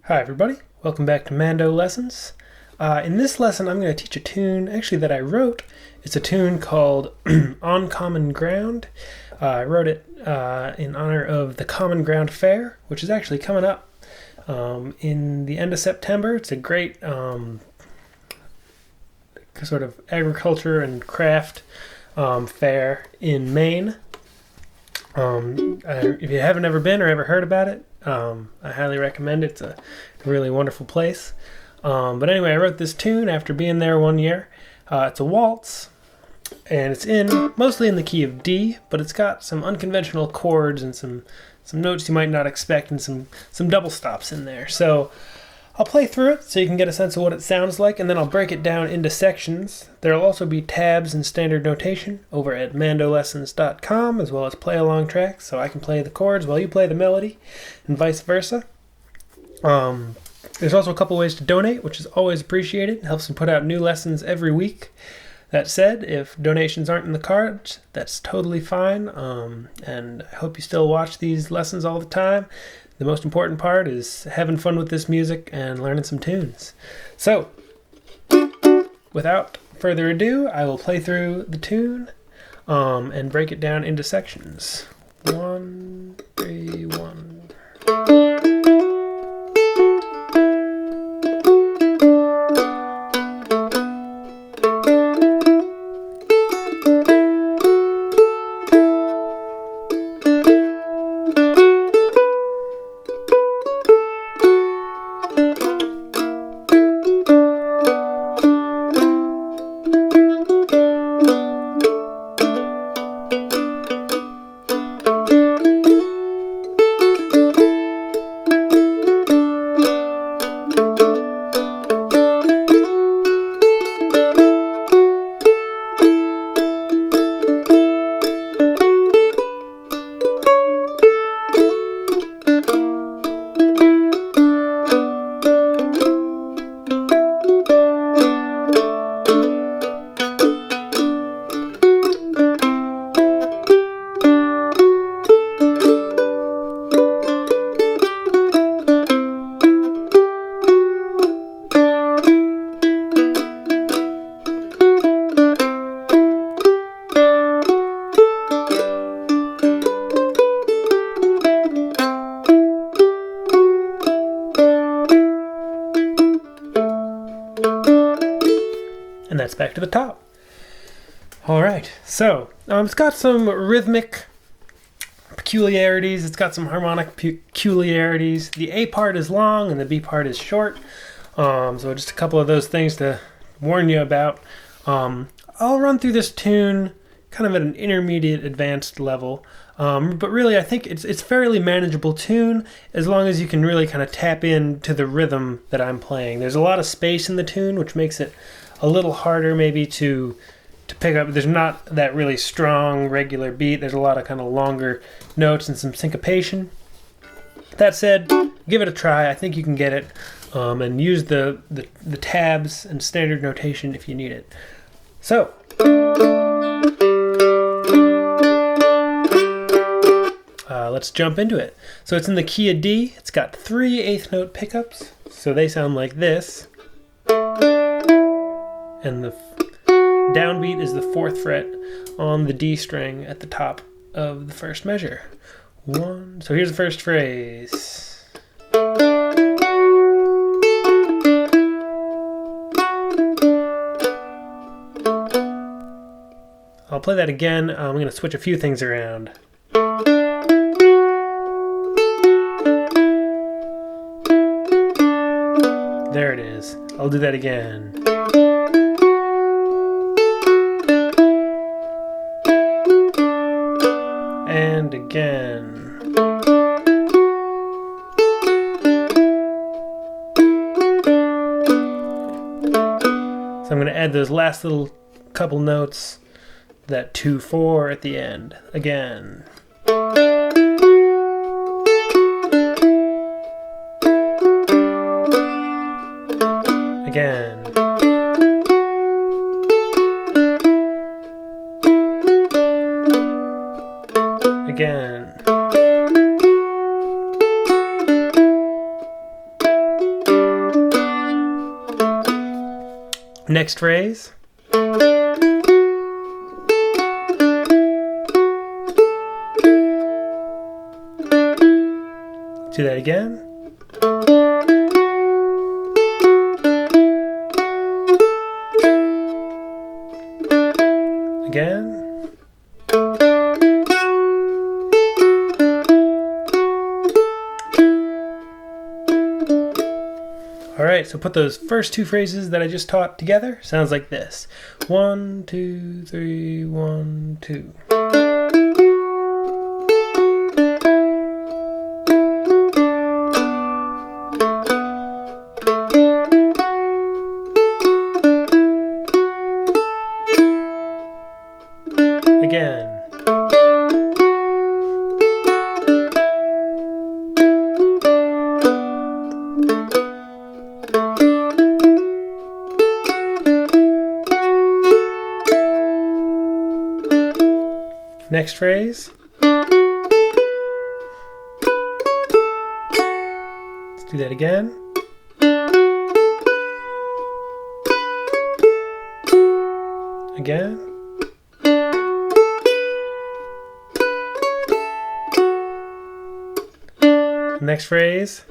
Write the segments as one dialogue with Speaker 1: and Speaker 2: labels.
Speaker 1: Hi everybody, welcome back to Mando Lessons. In this lesson I'm going to teach a tune actually that I wrote. It's a tune called On Common Ground. I wrote it in honor of the Common Ground Fair, which is actually coming up in the end of September. It's a great sort of agriculture and craft fair in Maine. If you haven't ever been or ever heard about it, I highly recommend it. It's a really wonderful place. But anyway, I wrote this tune after being there 1 year. It's a waltz, and it's mostly in the key of D, but it's got some unconventional chords and some notes you might not expect and some double stops in there. So I'll play through it so you can get a sense of what it sounds like, and then I'll break it down into sections. There will also be tabs and standard notation over at mandolessons.com, as well as play-along tracks, so I can play the chords while you play the melody, and vice versa. There's also a couple ways to donate, which is always appreciated. It helps me put out new lessons every week. That said, if donations aren't in the cards, that's totally fine, and I hope you still watch these lessons all the time. The most important part is having fun with this music and learning some tunes. So, without further ado, I will play through the tune and break it down into sections. 1, 3, 1. And that's back to the top. Alright, so it's got some rhythmic peculiarities, it's got some harmonic peculiarities. The A part is long and the B part is short, so just a couple of those things to warn you about. I'll run through this tune kind of at an intermediate advanced level, but really I think it's fairly manageable tune as long as you can really kind of tap into the rhythm that I'm playing. There's a lot of space in the tune, which makes it a little harder maybe to pick up. There's not that really strong regular beat. There's a lot of kind of longer notes and some syncopation. That said, give it a try. I think you can get it, and use the tabs and standard notation if you need it. So let's jump into it. So it's in the key of D. It's got 3 eighth note pickups, so they sound like this. And the downbeat is the 4th fret on the D string at the top of the first measure. 1. So here's the first phrase. I'll play that again. I'm going to switch a few things around. There it is. I'll do that again. And again. So I'm going to add those last little couple notes, that 2-4 at the end. Again. Again. again. Next phrase. Do that again. Again. Alright, so put those first two phrases that I just taught together. Sounds like this. 1, 2, 3, 1, 2. Again. Next phrase. Let's do that again. Again. Next phrase.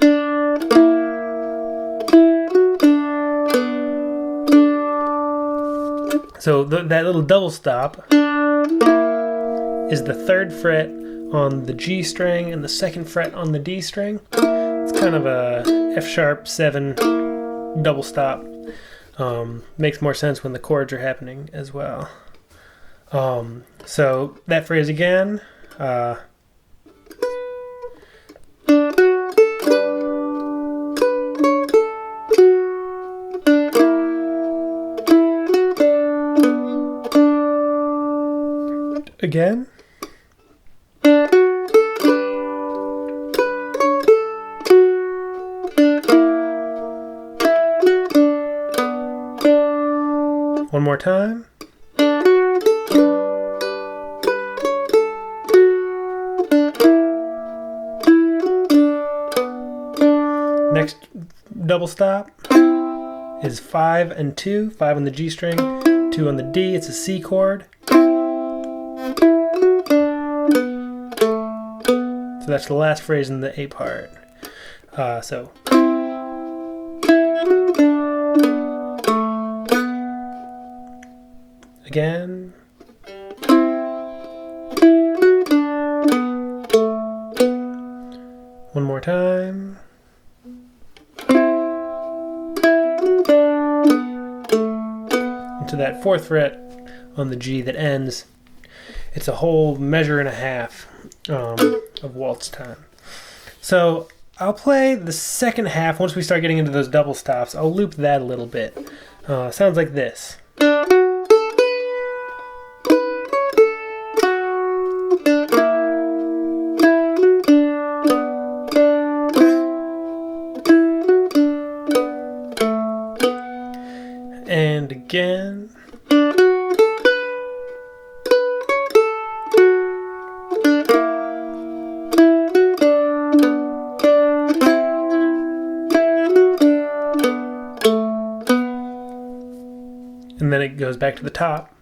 Speaker 1: So that little double stop is the 3rd fret on the G string and the 2nd fret on the D string. It's kind of a F sharp 7 double stop. Makes more sense when the chords are happening as well. So that phrase again. Again. One more time. Next double stop is 5 and 2. 5 on the G string, 2 on the D. It's a C chord. So that's the last phrase in the A part. So. Again. One more time. Into that 4th fret on the G that ends. It's a whole measure and a half of waltz time. So I'll play the second half once we start getting into those double stops. I'll loop that a little bit. Sounds like this. And again. And then it goes back to the top.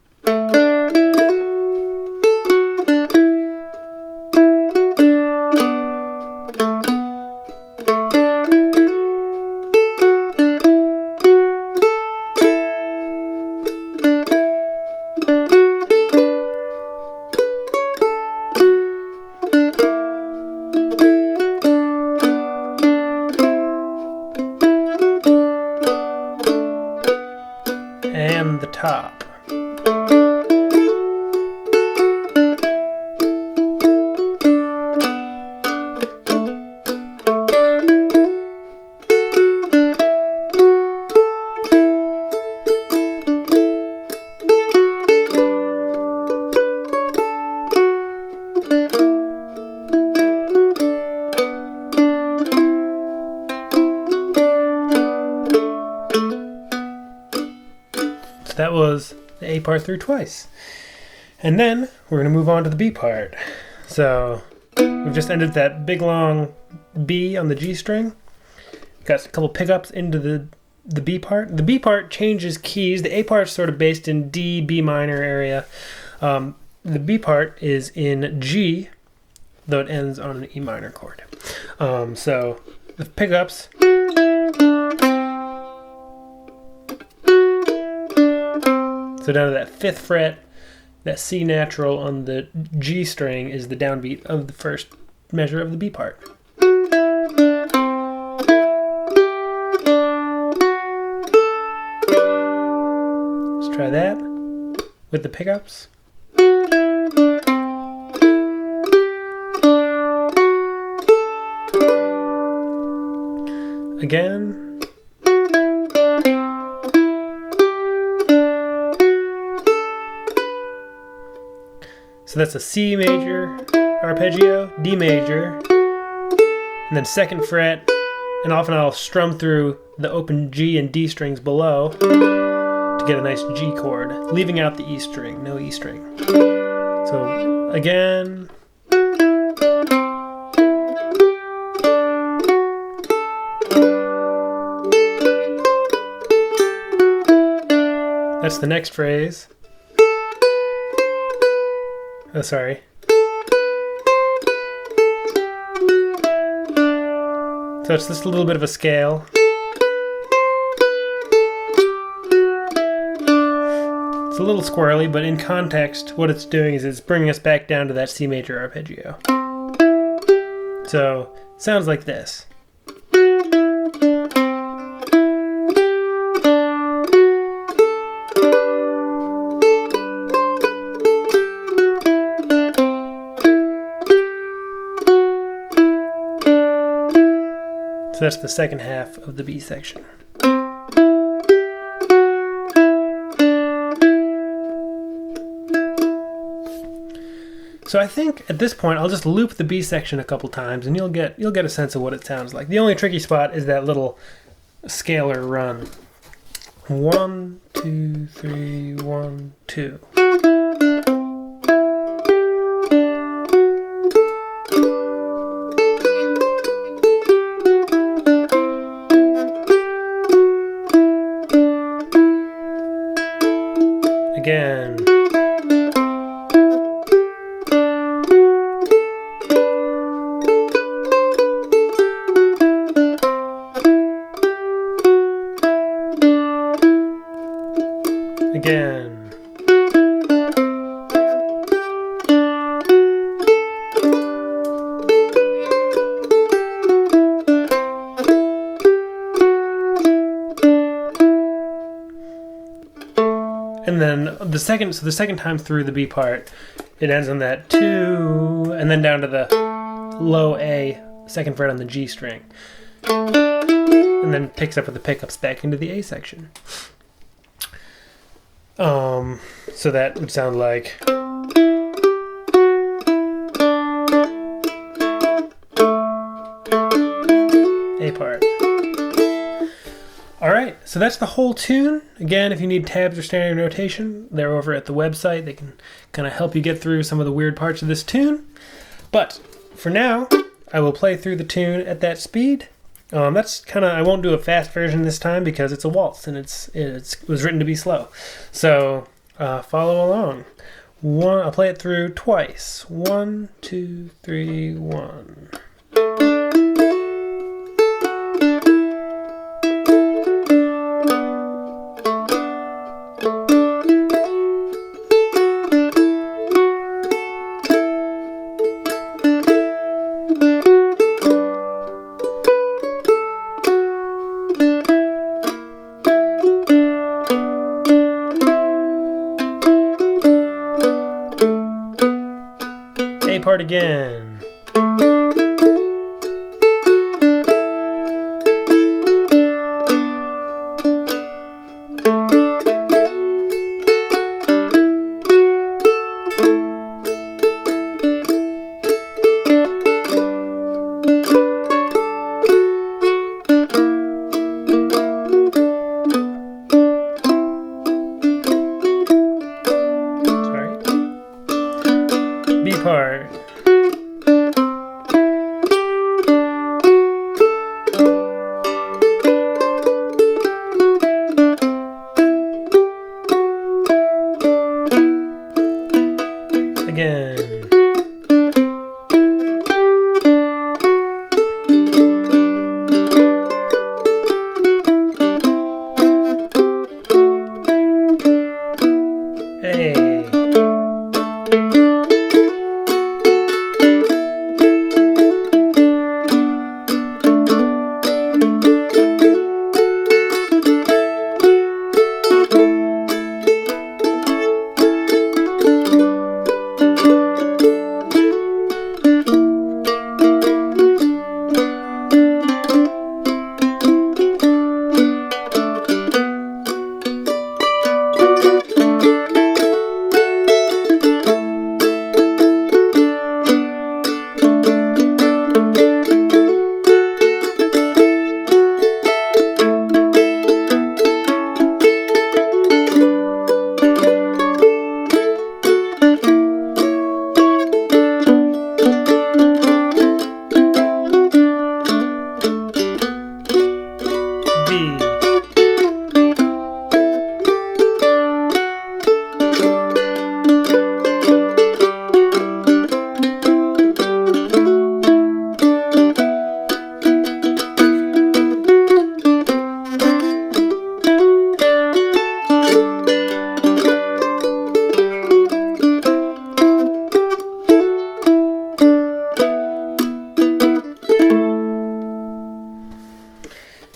Speaker 1: And the top. That was the A part through twice. And then we're going to move on to the B part. So we've just ended that big long B on the G string. Got a couple pickups into the the B part. The B part changes keys. The A part is sort of based in D, B minor area. The B part is in G, though it ends on an E minor chord. So the pickups. So down to that 5th fret, that C natural on the G string is the downbeat of the first measure of the B part. Let's try that with the pickups. Again. So that's a C major arpeggio, D major, and then 2nd fret, and often I'll strum through the open G and D strings below to get a nice G chord, leaving out the E string, no E string. So again. That's the next phrase. Oh, sorry. So it's just a little bit of a scale. It's a little squirrely, but in context, what it's doing is it's bringing us back down to that C major arpeggio. So it sounds like this. So that's the second half of the B section. So I think at this point I'll just loop the B section a couple times and you'll get a sense of what it sounds like. The only tricky spot is that little scalar run. 1, 2, 3, 1, 2. Again. Again. And then the second time through the B part, it ends on that 2, and then down to the low A, 2nd fret on the G string. And then picks up with the pickups back into the A section. So that would sound like. A part. Alright, so that's the whole tune. Again, if you need tabs or standard notation, they're over at the website. They can kind of help you get through some of the weird parts of this tune. But for now, I will play through the tune at that speed. That's kind of, I won't do a fast version this time because it's a waltz and it was written to be slow. So follow along. I'll play it through twice. 1, 2, 3, 1. A part again. Sorry. B part.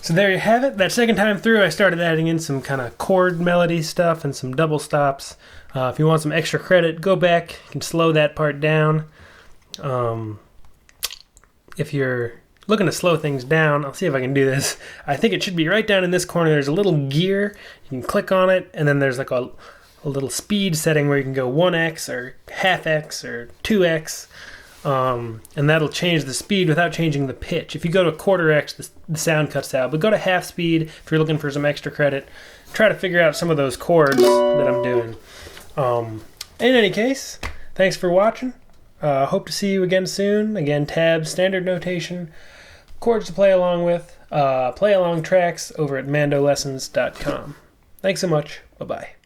Speaker 1: So there you have it. That second time through, I started adding in some kind of chord melody stuff and some double stops. If you want some extra credit, go back. You can slow that part down. If you're looking to slow things down, I'll see if I can do this. I think it should be right down in this corner. There's a little gear. You can click on it, and then there's like a little speed setting where you can go 1x or half x or 2x. And that'll change the speed without changing the pitch. If you go to 1/4x, the sound cuts out. But go to half speed if you're looking for some extra credit. Try to figure out some of those chords that I'm doing. In any case, thanks for watching. Hope to see you again soon. Again, tabs, standard notation, chords to play along with, play along tracks over at mandolessons.com. Thanks so much. Bye-bye.